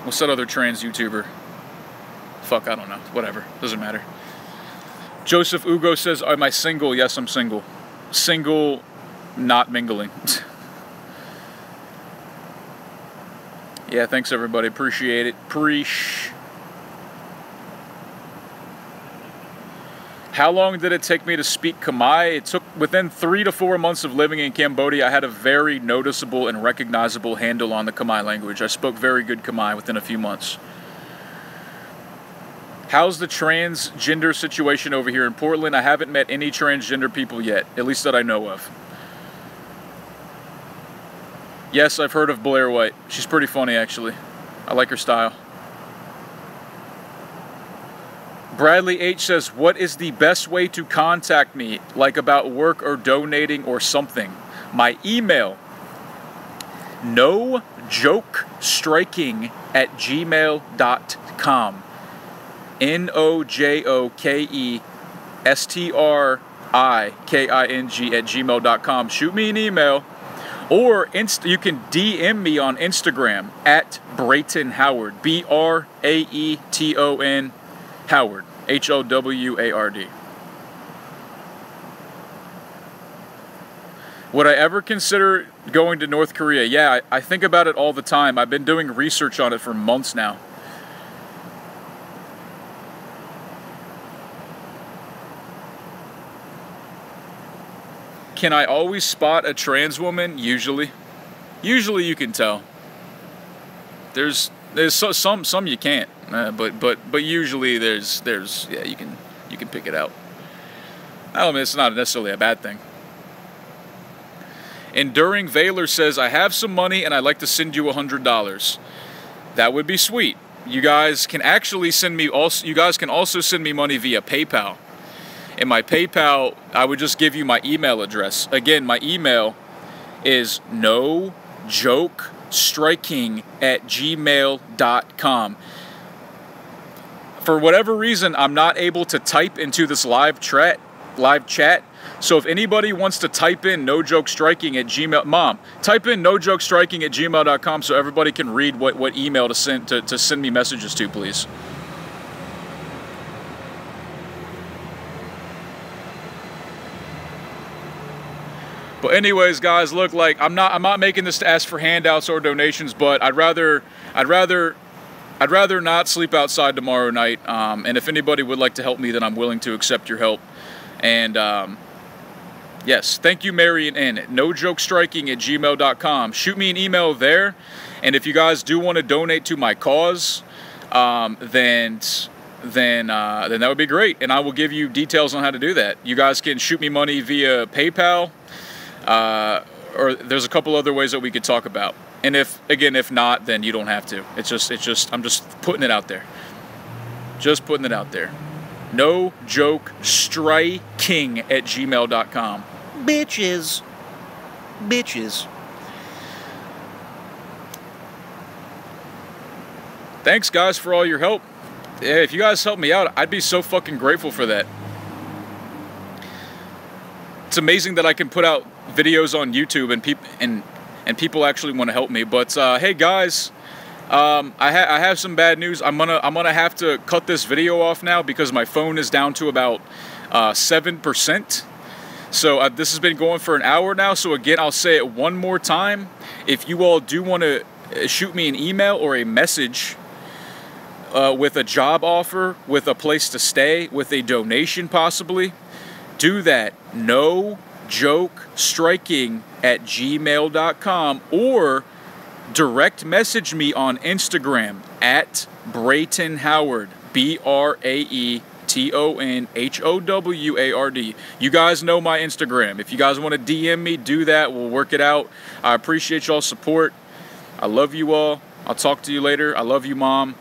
[SPEAKER 1] what's that other trans YouTuber? Fuck, I don't know. Whatever. Doesn't matter. Joseph Ugo says, am I single? Yes, I'm single. Single, not mingling. Yeah, thanks everybody. Appreciate it. How long did it take me to speak Khmer? It took within 3 to 4 months of living in Cambodia. I had a very noticeable and recognizable handle on the Khmer language. I spoke very good Khmer within a few months. How's the transgender situation over here in Portland? I haven't met any transgender people yet, at least that I know of. Yes, I've heard of Blair White. She's pretty funny, actually. I like her style. Bradley H says, what is the best way to contact me, like about work or donating or something? My email, nojokestriking@gmail.com. NOJOKESTRIKING@gmail.com. Shoot me an email, or you can DM me on Instagram at Brayton Howard, BRAETON Howard, HOWARD. Would I ever consider going to North Korea? Yeah, I think about it all the time. I've been doing research on it for months now. Can I always spot a trans woman? Usually. Usually you can tell. There's some you can't, but usually there's yeah, you can pick it out. I mean, it's not necessarily a bad thing. Enduring Valor says, I have some money and I'd like to send you $100. That would be sweet. You guys can actually send me you guys can also send me money via PayPal. And my PayPal, I would just give you my email address. Again, my email is nojokestriking@gmail.com. For whatever reason, I'm not able to type into this live chat. So if anybody wants to type in nojokestriking@gmail, Mom, type in nojokestriking@gmail.com so everybody can read what email to send me messages to, please. But anyways, guys, look, like I'm not making this to ask for handouts or donations, but I'd rather not sleep outside tomorrow night. And if anybody would like to help me, then I'm willing to accept your help. And yes, thank you, Marion N. nojokestriking@gmail.com. Shoot me an email there. And if you guys do want to donate to my cause, then that would be great. And I will give you details on how to do that. You guys can shoot me money via PayPal. Or there's a couple other ways that we could talk about. And if not, then you don't have to. It's just, I'm just putting it out there. Just putting it out there. nojokestriking@gmail.com.
[SPEAKER 2] Bitches. Bitches.
[SPEAKER 1] Thanks, guys, for all your help. Yeah, if you guys help me out, I'd be so fucking grateful for that. It's amazing that I can put out videos on YouTube and people actually want to help me. But hey, guys, I have some bad news. I'm gonna have to cut this video off now because my phone is down to about 7%. So this has been going for an hour now. So again, I'll say it one more time. If you all do want to shoot me an email or a message with a job offer, with a place to stay, with a donation possibly, do that. nojokestriking@gmail.com, or direct message me on Instagram at Brayton Howard, BRAETONHOWARD. You guys know my Instagram. If you guys want to DM me, do that. We'll work it out. I appreciate y'all's support. I love you all. I'll talk to you later. I love you, Mom.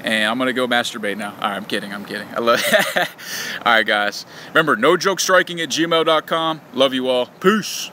[SPEAKER 1] And I'm going to go masturbate now. All right, I'm kidding. I love All right, guys. Remember, nojokestriking@gmail.com. Love you all. Peace.